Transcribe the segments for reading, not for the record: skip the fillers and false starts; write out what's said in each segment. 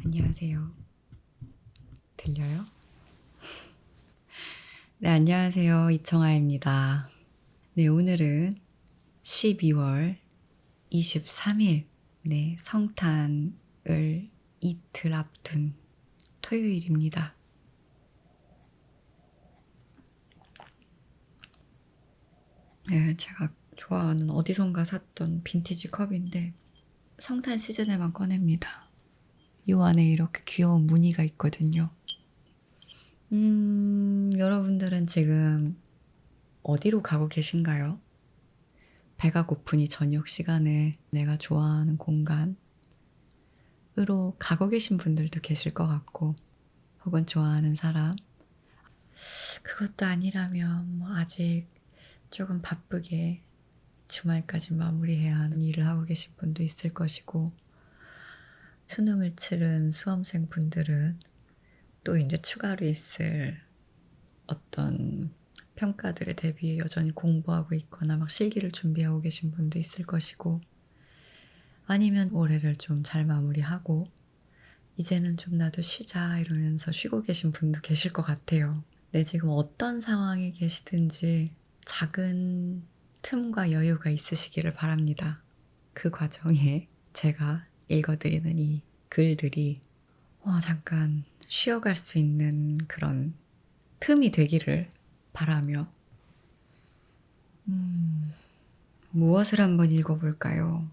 안녕하세요. 들려요? 네, 안녕하세요. 이청아입니다. 네, 오늘은 12월 23일, 네, 성탄을 이틀 앞둔 토요일입니다. 네, 제가 좋아하는 어디선가 샀던 빈티지 컵인데 성탄 시즌에만 꺼냅니다. 이 안에 이렇게 귀여운 무늬가 있거든요. 여러분들은 지금 어디로 가고 계신가요? 배가 고프니 저녁 시간에 내가 좋아하는 공간으로 가고 계신 분들도 계실 것 같고, 혹은 좋아하는 사람, 그것도 아니라면 뭐 아직 조금 바쁘게 주말까지 마무리해야 하는 일을 하고 계신 분도 있을 것이고, 수능을 치른 수험생 분들은 또 이제 추가로 있을 어떤 평가들에 대비해 여전히 공부하고 있거나 막 실기를 준비하고 계신 분도 있을 것이고, 아니면 올해를 좀 잘 마무리하고 이제는 좀 나도 쉬자 이러면서 쉬고 계신 분도 계실 것 같아요. 네, 지금 어떤 상황에 계시든지 작은 틈과 여유가 있으시기를 바랍니다. 그 과정에 제가 읽어드리는 이 글들이 잠깐 쉬어갈 수 있는 그런 틈이 되기를 바라며 무엇을 한번 읽어볼까요?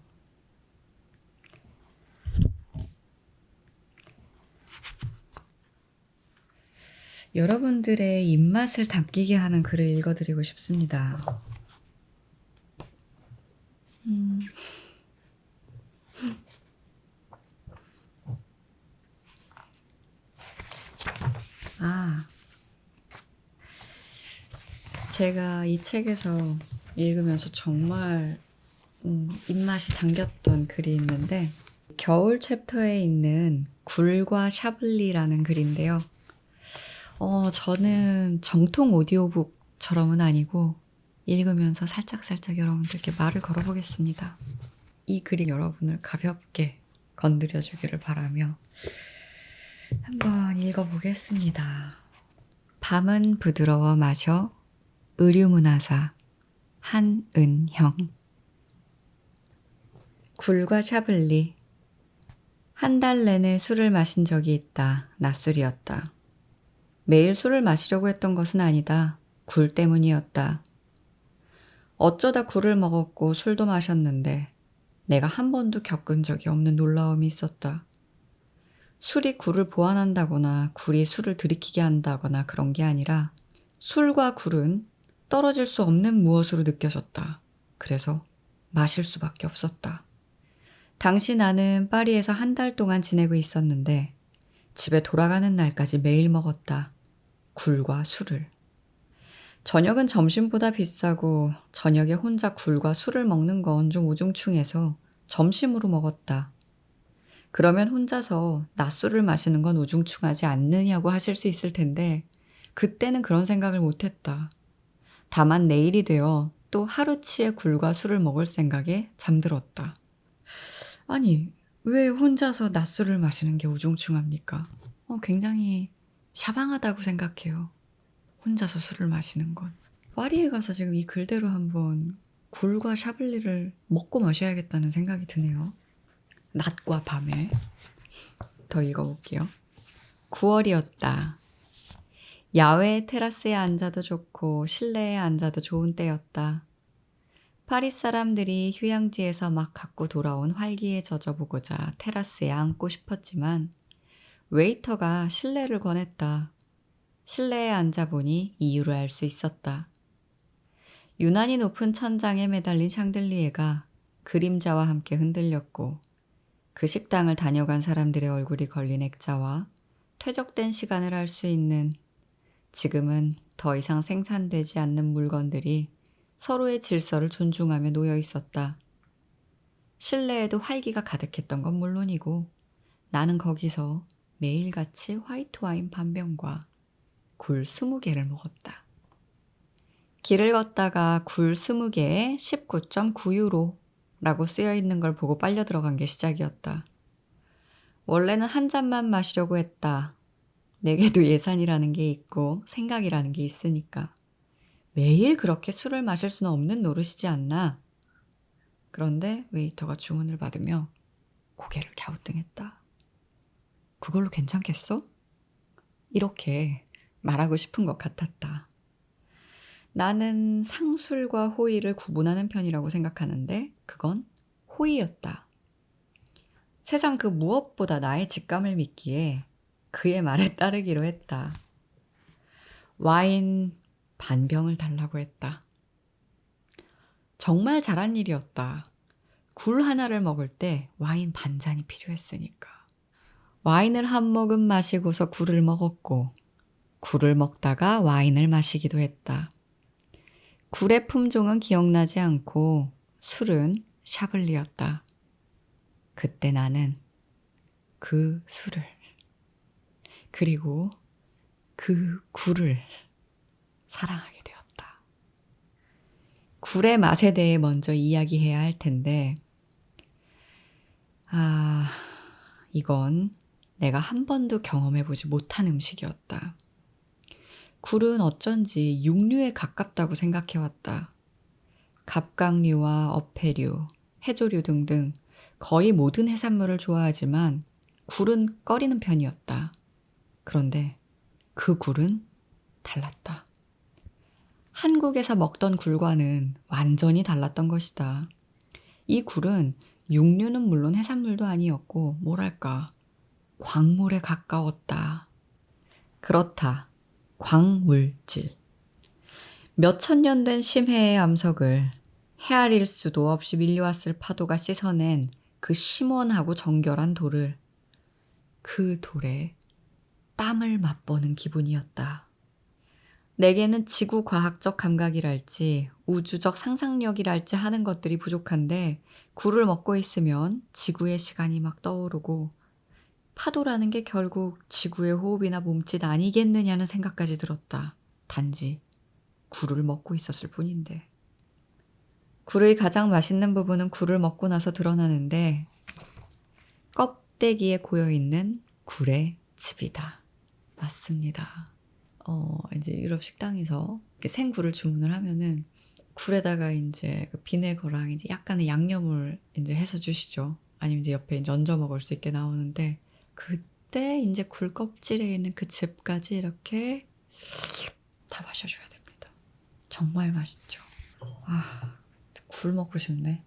여러분들의 입맛을 담기게 하는 글을 읽어드리고 싶습니다. 제가 이 책에서 읽으면서 정말 입맛이 당겼던 글이 있는데, 겨울 챕터에 있는 굴과 샤블리라는 글인데요. 저는 정통 오디오북처럼은 아니고 읽으면서 살짝살짝 여러분들께 말을 걸어보겠습니다. 이 글이 여러분을 가볍게 건드려 주기를 바라며 한번 읽어보겠습니다. 밤은 부드러워 마셔. 의류문화사 한은형. 굴과 샤블리. 한 달 내내 술을 마신 적이 있다. 낮술이었다. 매일 술을 마시려고 했던 것은 아니다. 굴 때문이었다. 어쩌다 굴을 먹었고 술도 마셨는데 내가 한 번도 겪은 적이 없는 놀라움이 있었다. 술이 굴을 보완한다거나 굴이 술을 들이키게 한다거나 그런 게 아니라 술과 굴은 떨어질 수 없는 무엇으로 느껴졌다. 그래서 마실 수밖에 없었다. 당시 나는 파리에서 한 달 동안 지내고 있었는데 집에 돌아가는 날까지 매일 먹었다. 굴과 술을. 저녁은 점심보다 비싸고 저녁에 혼자 굴과 술을 먹는 건 좀 우중충해서 점심으로 먹었다. 그러면 혼자서 낮술을 마시는 건 우중충하지 않느냐고 하실 수 있을 텐데 그때는 그런 생각을 못했다. 다만 내일이 되어 또 하루치의 굴과 술을 먹을 생각에 잠들었다. 아니, 왜 혼자서 낮술을 마시는 게 우중충합니까? 굉장히 샤방하다고 생각해요. 혼자서 술을 마시는 건. 파리에 가서 지금 이 글대로 한번 굴과 샤블리를 먹고 마셔야겠다는 생각이 드네요. 낮과 밤에. 더 읽어볼게요. 9월이었다. 야외 테라스에 앉아도 좋고 실내에 앉아도 좋은 때였다. 파리 사람들이 휴양지에서 막 갖고 돌아온 활기에 젖어보고자 테라스에 앉고 싶었지만 웨이터가 실내를 권했다. 실내에 앉아보니 이유를 알 수 있었다. 유난히 높은 천장에 매달린 샹들리에가 그림자와 함께 흔들렸고 그 식당을 다녀간 사람들의 얼굴이 걸린 액자와 퇴적된 시간을 알 수 있는, 지금은 더 이상 생산되지 않는 물건들이 서로의 질서를 존중하며 놓여 있었다. 실내에도 활기가 가득했던 건 물론이고 나는 거기서 매일같이 화이트 와인 반병과 굴 20개를 먹었다. 길을 걷다가 굴 20개에 19.9유로, 라고 쓰여 있는 걸 보고 빨려 들어간 게 시작이었다. 원래는 한 잔만 마시려고 했다. 내게도 예산이라는 게 있고 생각이라는 게 있으니까. 매일 그렇게 술을 마실 수는 없는 노릇이지 않나? 그런데 웨이터가 주문을 받으며 고개를 갸우뚱했다. 그걸로 괜찮겠어? 이렇게 말하고 싶은 것 같았다. 나는 상술과 호의를 구분하는 편이라고 생각하는데 그건 호의였다. 세상 그 무엇보다 나의 직감을 믿기에 그의 말에 따르기로 했다. 와인 반병을 달라고 했다. 정말 잘한 일이었다. 굴 하나를 먹을 때 와인 반잔이 필요했으니까. 와인을 한 모금 마시고서 굴을 먹었고 굴을 먹다가 와인을 마시기도 했다. 굴의 품종은 기억나지 않고 술은 샤블리였다. 그때 나는 그 술을 그리고 그 굴을 사랑하게 되었다. 굴의 맛에 대해 먼저 이야기해야 할 텐데 이건 내가 한 번도 경험해보지 못한 음식이었다. 굴은 어쩐지 육류에 가깝다고 생각해왔다. 갑각류와 어패류, 해조류 등등 거의 모든 해산물을 좋아하지만 굴은 꺼리는 편이었다. 그런데 그 굴은 달랐다. 한국에서 먹던 굴과는 완전히 달랐던 것이다. 이 굴은 육류는 물론 해산물도 아니었고 뭐랄까 광물에 가까웠다. 그렇다. 광물질. 몇천 년 된 심해의 암석을 헤아릴 수도 없이 밀려왔을 파도가 씻어낸 그 시원하고 정결한 돌을 그 돌에 땀을 맛보는 기분이었다. 내게는 지구 과학적 감각이랄지 우주적 상상력이랄지 하는 것들이 부족한데 굴을 먹고 있으면 지구의 시간이 막 떠오르고 파도라는 게 결국 지구의 호흡이나 몸짓 아니겠느냐는 생각까지 들었다. 단지 굴을 먹고 있었을 뿐인데. 굴의 가장 맛있는 부분은 굴을 먹고 나서 드러나는데 껍데기에 고여있는 굴의 즙이다. 맞습니다. 이제 유럽 식당에서 이렇게 생굴을 주문을 하면은 굴에다가 이제 그 비네거랑 이제 약간의 양념을 이제 해서 주시죠. 아니면 이제 옆에 이제 얹어 먹을 수 있게 나오는데 그때 이제 굴 껍질에 있는 그 즙까지 이렇게 다 마셔줘야 됩니다. 정말 맛있죠. 굴 먹고 싶네.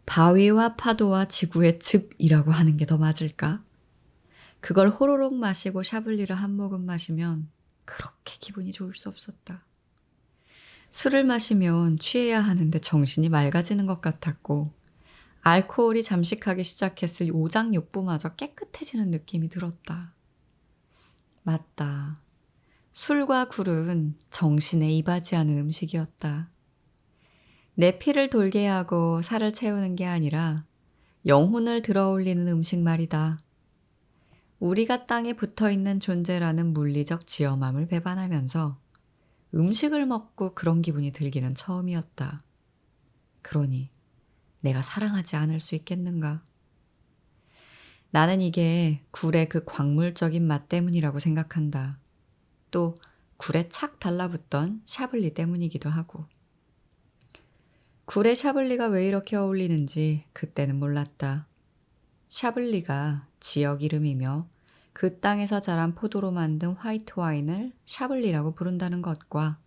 바위와 파도와 지구의 즙이라고 하는 게 더 맞을까? 그걸 호로록 마시고 샤블리를 한 모금 마시면 그렇게 기분이 좋을 수 없었다. 술을 마시면 취해야 하는데 정신이 맑아지는 것 같았고 알코올이 잠식하기 시작했을 오장육부마저 깨끗해지는 느낌이 들었다. 맞다. 술과 굴은 정신에 이바지하는 음식이었다. 내 피를 돌게 하고 살을 채우는 게 아니라 영혼을 들어올리는 음식 말이다. 우리가 땅에 붙어있는 존재라는 물리적 지엄함을 배반하면서 음식을 먹고 그런 기분이 들기는 처음이었다. 그러니 내가 사랑하지 않을 수 있겠는가? 나는 이게 굴의 그 광물적인 맛 때문이라고 생각한다. 또 굴에 착 달라붙던 샤블리 때문이기도 하고. 굴에 샤블리가 왜 이렇게 어울리는지 그때는 몰랐다. 샤블리가 지역 이름이며 그 땅에서 자란 포도로 만든 화이트 와인을 샤블리라고 부른다는 것과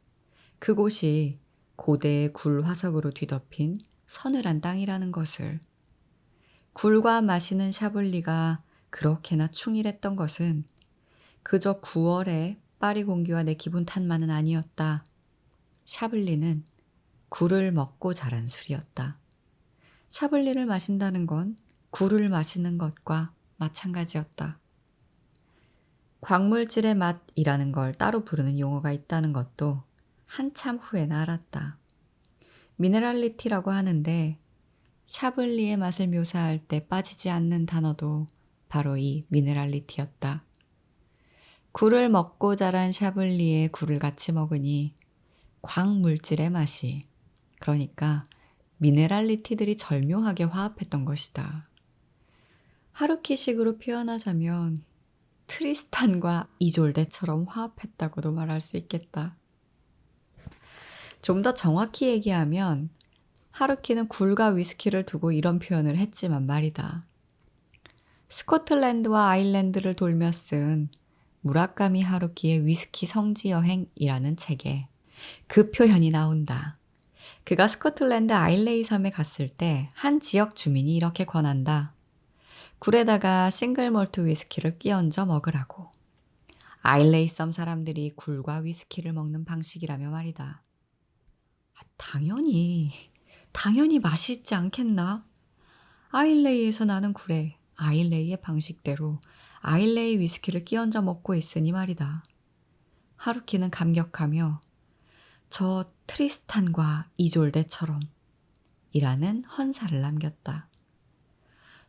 그곳이 고대의 굴 화석으로 뒤덮인 서늘한 땅이라는 것을 굴과 마시는 샤블리가 그렇게나 충일했던 것은 그저 9월의 파리 공기와 내 기분 탓만은 아니었다. 샤블리는 굴을 먹고 자란 술이었다. 샤블리를 마신다는 건 굴을 마시는 것과 마찬가지였다. 광물질의 맛이라는 걸 따로 부르는 용어가 있다는 것도 한참 후에나 알았다. 미네랄리티라고 하는데 샤블리의 맛을 묘사할 때 빠지지 않는 단어도 바로 이 미네랄리티였다. 굴을 먹고 자란 샤블리에 굴을 같이 먹으니 광물질의 맛이, 그러니까 미네랄리티들이 절묘하게 화합했던 것이다. 하루키식으로 표현하자면 트리스탄과 이졸데처럼 화합했다고도 말할 수 있겠다. 좀 더 정확히 얘기하면 하루키는 굴과 위스키를 두고 이런 표현을 했지만 말이다. 스코틀랜드와 아일랜드를 돌며 쓴 무라카미 하루키의 위스키 성지 여행이라는 책에 그 표현이 나온다. 그가 스코틀랜드 아일레이 섬에 갔을 때 한 지역 주민이 이렇게 권한다. 굴에다가 싱글 몰트 위스키를 끼얹어 먹으라고. 아일레이 섬 사람들이 굴과 위스키를 먹는 방식이라며 말이다. 당연히 맛있지 않겠나? 아일레이에서 나는 굴에 아일레이의 방식대로 아일레이 위스키를 끼얹어 먹고 있으니 말이다. 하루키는 감격하며 저 트리스탄과 이졸데처럼 이라는 헌사를 남겼다.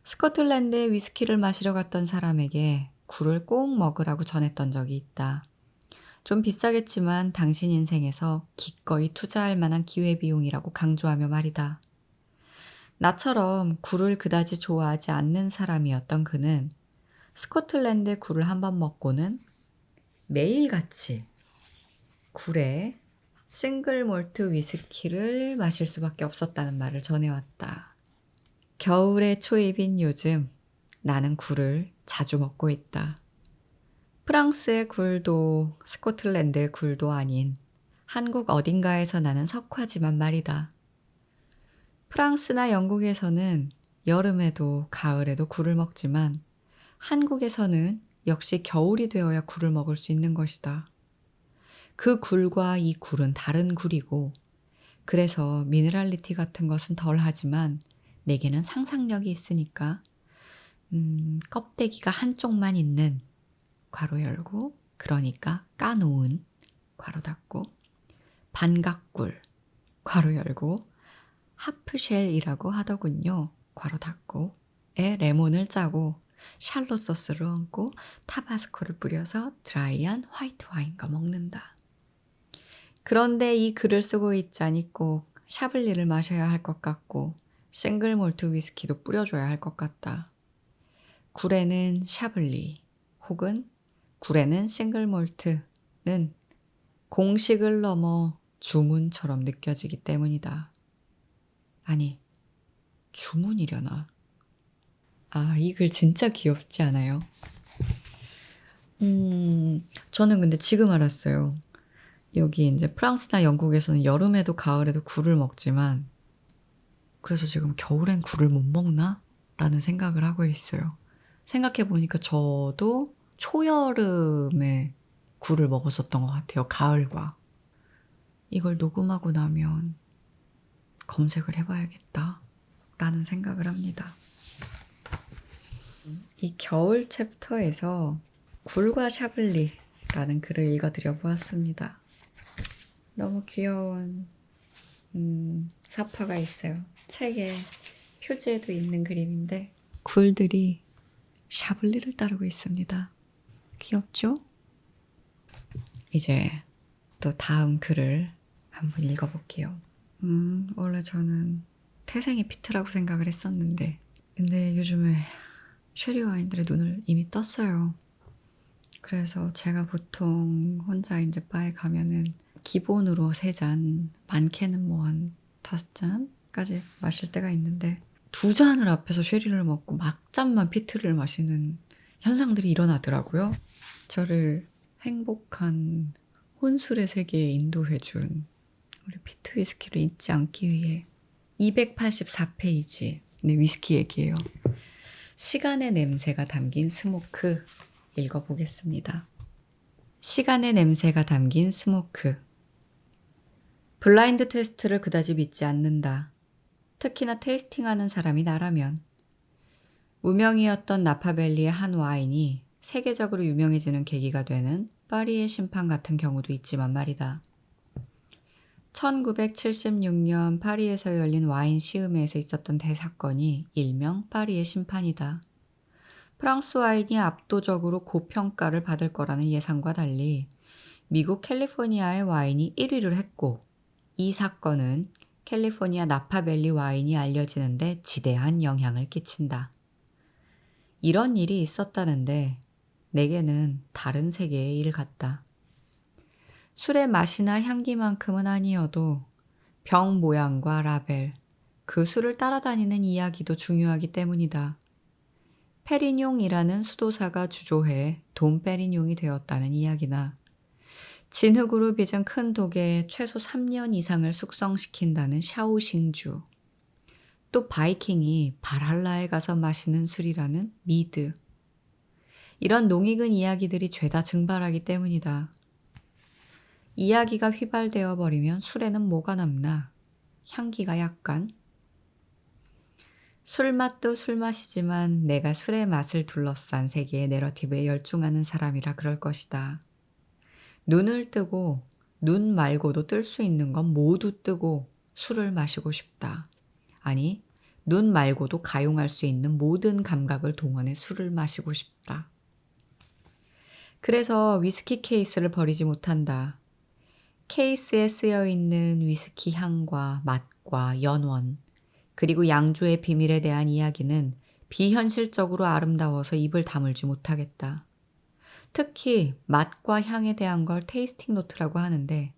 스코틀랜드에 위스키를 마시러 갔던 사람에게 굴을 꼭 먹으라고 전했던 적이 있다. 좀 비싸겠지만 당신 인생에서 기꺼이 투자할 만한 기회비용이라고 강조하며 말이다. 나처럼 굴을 그다지 좋아하지 않는 사람이었던 그는 스코틀랜드의 굴을 한번 먹고는 매일같이 굴에 싱글 몰트 위스키를 마실 수밖에 없었다는 말을 전해왔다. 겨울의 초입인 요즘 나는 굴을 자주 먹고 있다. 프랑스의 굴도 스코틀랜드의 굴도 아닌 한국 어딘가에서 나는 석화지만 말이다. 프랑스나 영국에서는 여름에도 가을에도 굴을 먹지만 한국에서는 역시 겨울이 되어야 굴을 먹을 수 있는 것이다. 그 굴과 이 굴은 다른 굴이고 그래서 미네랄리티 같은 것은 덜하지만 내게는 상상력이 있으니까 껍데기가 한쪽만 있는 괄호 열고 그러니까 까놓은 괄호 닫고 반각굴 괄호 열고 하프쉘이라고 하더군요. 괄호 닫고 에 레몬을 짜고 샬롯 소스를 얹고 타바스코를 뿌려서 드라이한 화이트 와인과 먹는다. 그런데 이 글을 쓰고 있자니 꼭 샤블리를 마셔야 할 것 같고 싱글 몰트 위스키도 뿌려줘야 할 것 같다. 굴에는 샤블리 혹은 굴에는 싱글 몰트는 공식을 넘어 주문처럼 느껴지기 때문이다. 아니, 주문이려나? 이 글 진짜 귀엽지 않아요? 저는 근데 지금 알았어요. 여기 이제 프랑스나 영국에서는 여름에도 가을에도 굴을 먹지만 그래서 지금 겨울엔 굴을 못 먹나? 라는 생각을 하고 있어요. 생각해보니까 저도 초여름에 굴을 먹었었던 것 같아요. 가을과. 이걸 녹음하고 나면 검색을 해봐야겠다. 라는 생각을 합니다. 이 겨울 챕터에서 굴과 샤블리라는 글을 읽어드려 보았습니다. 너무 귀여운 사파가 있어요. 책에 표지에도 있는 그림인데 굴들이 샤블리를 따르고 있습니다. 귀엽죠? 이제 또 다음 글을 한번 읽어볼게요. 원래 저는 태생의 피트라고 생각을 했었는데 근데 요즘에 쉐리 와인들의 눈을 이미 떴어요. 그래서 제가 보통 혼자 이제 바에 가면은 기본으로 3잔, 많게는 뭐 한 5잔까지 마실 때가 있는데 2잔을 앞에서 쉐리를 먹고 막잔만 피트를 마시는 현상들이 일어나더라고요. 저를 행복한 혼술의 세계에 인도해준 우리 피트 위스키를 잊지 않기 위해 284페이지 위스키 얘기예요. 시간의 냄새가 담긴 스모크 읽어보겠습니다. 시간의 냄새가 담긴 스모크. 블라인드 테스트를 그다지 믿지 않는다. 특히나 테이스팅하는 사람이 나라면. 무명이었던 나파밸리의 한 와인이 세계적으로 유명해지는 계기가 되는 파리의 심판 같은 경우도 있지만 말이다. 1976년 파리에서 열린 와인 시음회에서 있었던 대사건이 일명 파리의 심판이다. 프랑스 와인이 압도적으로 고평가를 받을 거라는 예상과 달리 미국 캘리포니아의 와인이 1위를 했고 이 사건은 캘리포니아 나파밸리 와인이 알려지는데 지대한 영향을 끼친다. 이런 일이 있었다는데 내게는 다른 세계의 일 같다. 술의 맛이나 향기만큼은 아니어도 병 모양과 라벨, 그 술을 따라다니는 이야기도 중요하기 때문이다. 페리뇽이라는 수도사가 주조해 돈 페리뇽이 되었다는 이야기나 진흙으로 빚은 큰 독에 최소 3년 이상을 숙성시킨다는 샤오싱주, 또 바이킹이 발할라에 가서 마시는 술이라는 미드. 이런 농익은 이야기들이 죄다 증발하기 때문이다. 이야기가 휘발되어 버리면 술에는 뭐가 남나? 향기가 약간? 술맛도 술맛이지만 내가 술의 맛을 둘러싼 세계의 내러티브에 열중하는 사람이라 그럴 것이다. 눈을 뜨고 눈 말고도 뜰 수 있는 건 모두 뜨고 술을 마시고 싶다. 아니, 눈 말고도 가용할 수 있는 모든 감각을 동원해 술을 마시고 싶다. 그래서 위스키 케이스를 버리지 못한다. 케이스에 쓰여 있는 위스키 향과 맛과 연원, 그리고 양조의 비밀에 대한 이야기는 비현실적으로 아름다워서 입을 다물지 못하겠다. 특히 맛과 향에 대한 걸 테이스팅 노트라고 하는데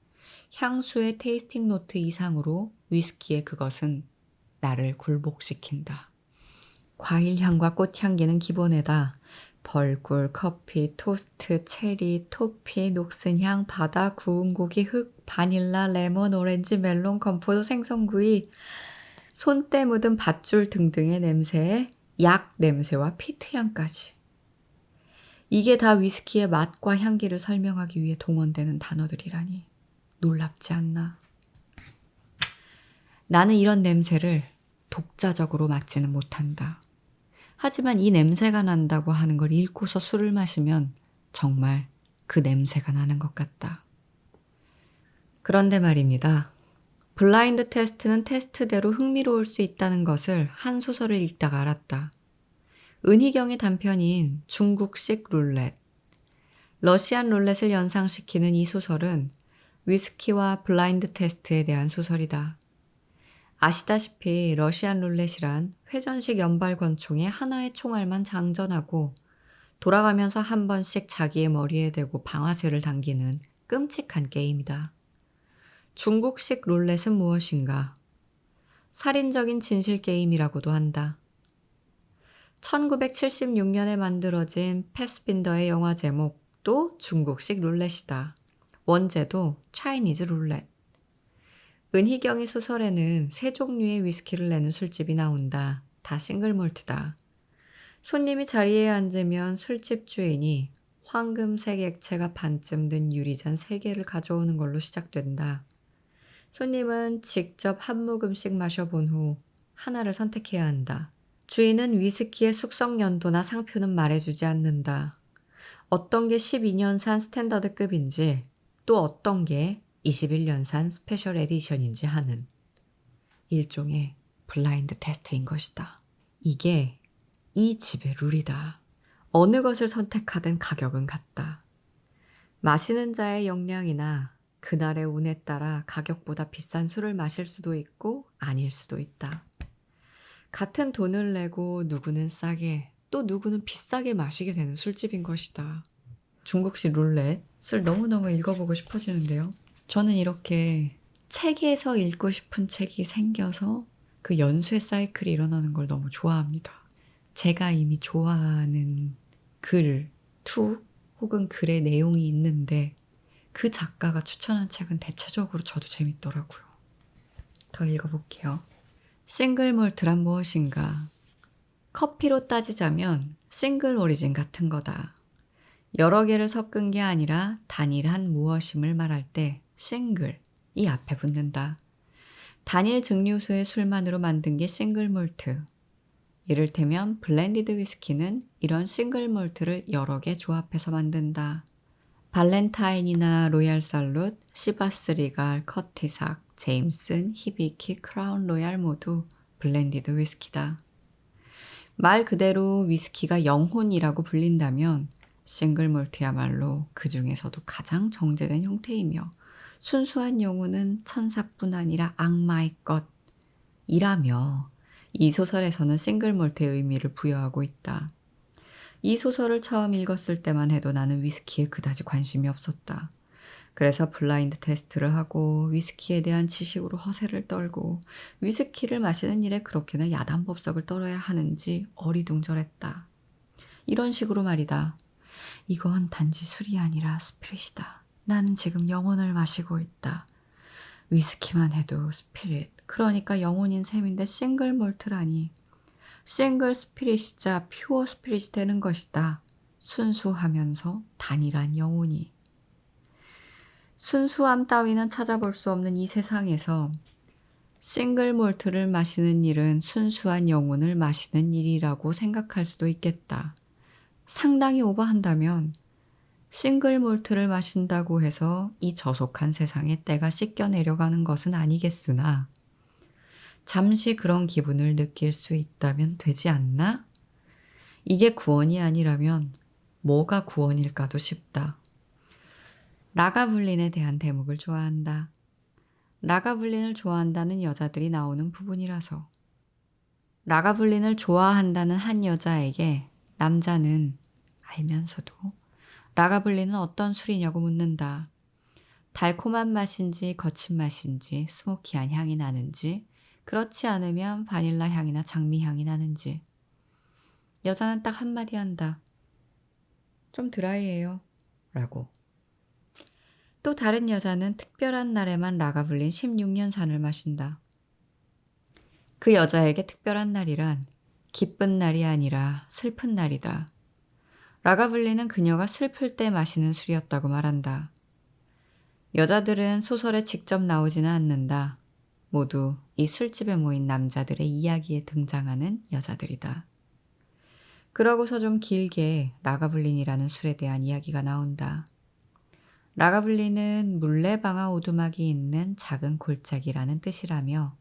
향수의 테이스팅 노트 이상으로 위스키의 그것은 나를 굴복시킨다. 과일 향과 꽃 향기는 기본에다 벌꿀, 커피, 토스트, 체리, 토피, 녹슨향, 바다, 구운 고기, 흙, 바닐라, 레몬, 오렌지, 멜론, 건포도, 생선구이, 손때 묻은 밧줄 등등의 냄새에 약 냄새와 피트향까지. 이게 다 위스키의 맛과 향기를 설명하기 위해 동원되는 단어들이라니 놀랍지 않나. 나는 이런 냄새를 독자적으로 맡지는 못한다. 하지만 이 냄새가 난다고 하는 걸 읽고서 술을 마시면 정말 그 냄새가 나는 것 같다. 그런데 말입니다. 블라인드 테스트는 테스트대로 흥미로울 수 있다는 것을 한 소설을 읽다가 알았다. 은희경의 단편인 중국식 룰렛. 러시안 룰렛을 연상시키는 이 소설은 위스키와 블라인드 테스트에 대한 소설이다. 아시다시피 러시안 룰렛이란 회전식 연발 권총에 하나의 총알만 장전하고 돌아가면서 한 번씩 자기의 머리에 대고 방아쇠를 당기는 끔찍한 게임이다. 중국식 룰렛은 무엇인가? 살인적인 진실 게임이라고도 한다. 1976년에 만들어진 패스빈더의 영화 제목도 중국식 룰렛이다. 원제도 차이니즈 룰렛. 은희경의 소설에는 세 종류의 위스키를 내는 술집이 나온다. 다 싱글 몰트다. 손님이 자리에 앉으면 술집 주인이 황금색 액체가 반쯤 든 유리잔 3개를 가져오는 걸로 시작된다. 손님은 직접 한 모금씩 마셔본 후 하나를 선택해야 한다. 주인은 위스키의 숙성 연도나 상표는 말해주지 않는다. 어떤 게 12년산 스탠다드급인지 또 어떤 게 21년산 스페셜 에디션인지 하는 일종의 블라인드 테스트인 것이다. 이게 이 집의 룰이다. 어느 것을 선택하든 가격은 같다. 마시는 자의 역량이나 그날의 운에 따라 가격보다 비싼 술을 마실 수도 있고 아닐 수도 있다. 같은 돈을 내고 누구는 싸게 또 누구는 비싸게 마시게 되는 술집인 것이다. 중국식 룰렛을 너무너무 읽어보고 싶어지는데요. 저는 이렇게 책에서 읽고 싶은 책이 생겨서 그 연쇄 사이클이 일어나는 걸 너무 좋아합니다. 제가 이미 좋아하는 글, 투 혹은 글의 내용이 있는데 그 작가가 추천한 책은 대체적으로 저도 재밌더라고요. 더 읽어볼게요. 싱글 몰트란 무엇인가? 커피로 따지자면 싱글 오리진 같은 거다. 여러 개를 섞은 게 아니라 단일한 무엇임을 말할 때 싱글이 앞에 붙는다. 단일 증류소의 술만으로 만든 게 싱글 몰트. 이를테면 블렌디드 위스키는 이런 싱글 몰트를 여러 개 조합해서 만든다. 발렌타인이나 로얄 살룻, 시바스 리갈, 커티삭, 제임슨, 히비키, 크라운 로얄 모두 블렌디드 위스키다. 말 그대로 위스키가 영혼이라고 불린다면 싱글 몰트야말로 그 중에서도 가장 정제된 형태이며 순수한 영혼은 천사뿐 아니라 악마의 것이라며 이 소설에서는 싱글몰트의 의미를 부여하고 있다. 이 소설을 처음 읽었을 때만 해도 나는 위스키에 그다지 관심이 없었다. 그래서 블라인드 테스트를 하고 위스키에 대한 지식으로 허세를 떨고 위스키를 마시는 일에 그렇게나 야단법석을 떨어야 하는지 어리둥절했다. 이런 식으로 말이다. 이건 단지 술이 아니라 스피릿이다. 나는 지금 영혼을 마시고 있다. 위스키만 해도 스피릿. 그러니까 영혼인 셈인데 싱글 몰트라니. 싱글 스피릿이자 퓨어 스피릿이 되는 것이다. 순수하면서 단일한 영혼이. 순수함 따위는 찾아볼 수 없는 이 세상에서 싱글 몰트를 마시는 일은 순수한 영혼을 마시는 일이라고 생각할 수도 있겠다. 상당히 오버한다면 싱글 몰트를 마신다고 해서 이 저속한 세상에 때가 씻겨 내려가는 것은 아니겠으나 잠시 그런 기분을 느낄 수 있다면 되지 않나? 이게 구원이 아니라면 뭐가 구원일까도 싶다. 라가블린에 대한 대목을 좋아한다. 라가블린을 좋아한다는 여자들이 나오는 부분이라서. 라가블린을 좋아한다는 한 여자에게 남자는 알면서도 라가블린은 어떤 술이냐고 묻는다. 달콤한 맛인지 거친 맛인지 스모키한 향이 나는지 그렇지 않으면 바닐라 향이나 장미 향이 나는지. 여자는 딱 한마디 한다. 좀 드라이해요. 라고. 또 다른 여자는 특별한 날에만 라가블린 16년산을 마신다. 그 여자에게 특별한 날이란 기쁜 날이 아니라 슬픈 날이다. 라가블린은 그녀가 슬플 때 마시는 술이었다고 말한다. 여자들은 소설에 직접 나오지는 않는다. 모두 이 술집에 모인 남자들의 이야기에 등장하는 여자들이다. 그러고서 좀 길게 라가블린이라는 술에 대한 이야기가 나온다. 라가블린은 물레방아 오두막이 있는 작은 골짜기라는 뜻이라며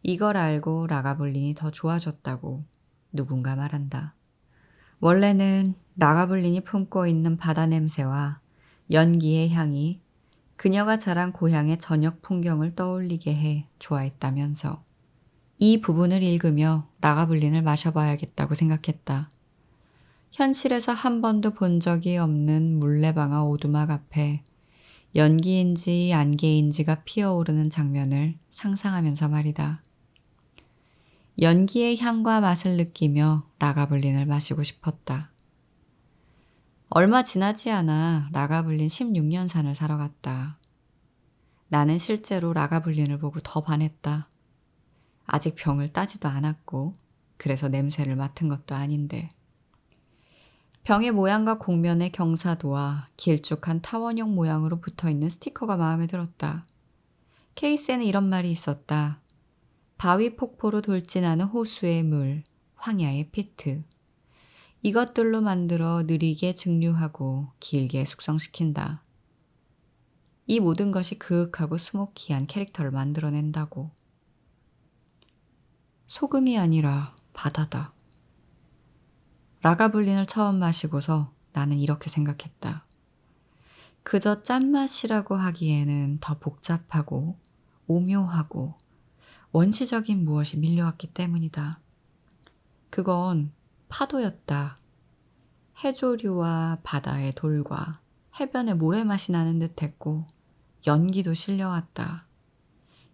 이걸 알고 라가블린이 더 좋아졌다고 누군가 말한다. 원래는 라가블린이 품고 있는 바다 냄새와 연기의 향이 그녀가 자란 고향의 저녁 풍경을 떠올리게 해 좋아했다면서 이 부분을 읽으며 라가블린을 마셔봐야겠다고 생각했다. 현실에서 한 번도 본 적이 없는 물레방아 오두막 앞에 연기인지 안개인지가 피어오르는 장면을 상상하면서 말이다. 연기의 향과 맛을 느끼며 라가블린을 마시고 싶었다. 얼마 지나지 않아 라가블린 16년산을 사러 갔다. 나는 실제로 라가블린을 보고 더 반했다. 아직 병을 따지도 않았고 그래서 냄새를 맡은 것도 아닌데. 병의 모양과 곡면의 경사도와 길쭉한 타원형 모양으로 붙어있는 스티커가 마음에 들었다. 케이스에는 이런 말이 있었다. 바위 폭포로 돌진하는 호수의 물, 황야의 피트. 이것들로 만들어 느리게 증류하고 길게 숙성시킨다. 이 모든 것이 그윽하고 스모키한 캐릭터를 만들어낸다고. 소금이 아니라 바다다. 라가블린을 처음 마시고서 나는 이렇게 생각했다. 그저 짠맛이라고 하기에는 더 복잡하고 오묘하고 원시적인 무엇이 밀려왔기 때문이다. 그건 파도였다. 해조류와 바다의 돌과 해변의 모래맛이 나는 듯했고 연기도 실려왔다.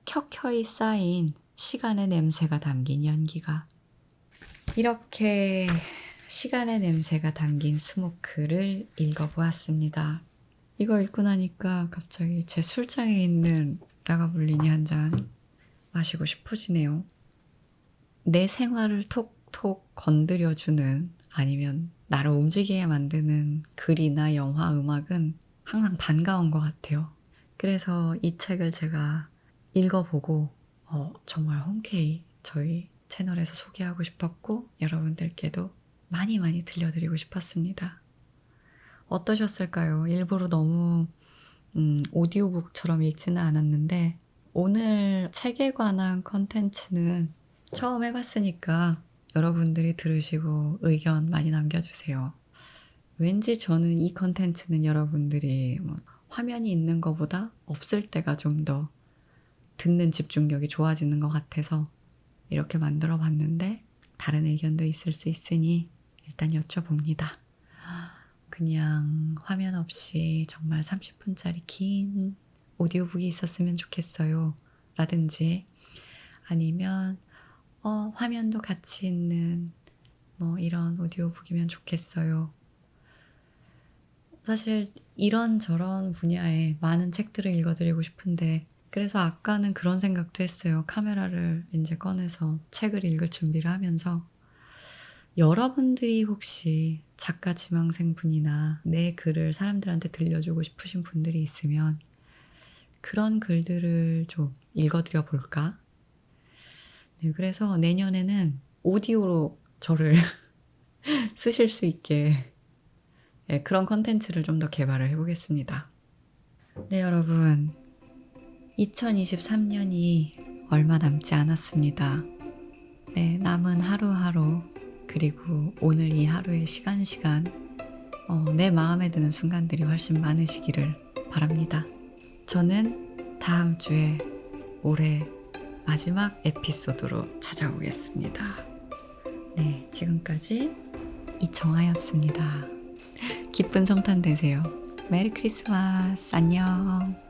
켜켜이 쌓인 시간의 냄새가 담긴 연기가. 이렇게 시간의 냄새가 담긴 스모크를 읽어보았습니다. 이거 읽고 나니까 갑자기 제 술장에 있는 라가블린이 한 잔 마시고 싶어지네요. 내 생활을 톡톡 건드려주는 아니면 나를 움직이게 만드는 글이나 영화, 음악은 항상 반가운 것 같아요. 그래서 이 책을 제가 읽어보고 정말 흔쾌히 저희 채널에서 소개하고 싶었고 여러분들께도 많이 들려드리고 싶었습니다. 어떠셨을까요? 일부러 너무 오디오북처럼 읽지는 않았는데 오늘 책에 관한 컨텐츠는 처음 해봤으니까 여러분들이 들으시고 의견 많이 남겨주세요. 왠지 저는 이 컨텐츠는 여러분들이 화면이 있는 것보다 없을 때가 좀 더 듣는 집중력이 좋아지는 것 같아서 이렇게 만들어 봤는데 다른 의견도 있을 수 있으니 일단 여쭤봅니다. 그냥 화면 없이 정말 30분짜리 긴 오디오북이 있었으면 좋겠어요. 라든지 아니면 화면도 같이 있는 뭐 이런 오디오북이면 좋겠어요. 사실 이런저런 분야의 많은 책들을 읽어드리고 싶은데 그래서 아까는 그런 생각도 했어요. 카메라를 이제 꺼내서 책을 읽을 준비를 하면서 여러분들이 혹시 작가 지망생 분이나 내 글을 사람들한테 들려주고 싶으신 분들이 있으면 그런 글들을 좀 읽어드려 볼까? 네, 그래서 내년에는 오디오로 저를 쓰실 수 있게 네, 그런 컨텐츠를 좀 더 개발을 해보겠습니다. 네, 여러분. 2023년이 얼마 남지 않았습니다. 네, 남은 하루하루, 그리고 오늘 이 하루의 시간, 내 마음에 드는 순간들이 훨씬 많으시기를 바랍니다. 저는 다음 주에 올해 마지막 에피소드로 찾아오겠습니다. 네, 지금까지 이정아였습니다. 기쁜 성탄 되세요. 메리 크리스마스. 안녕.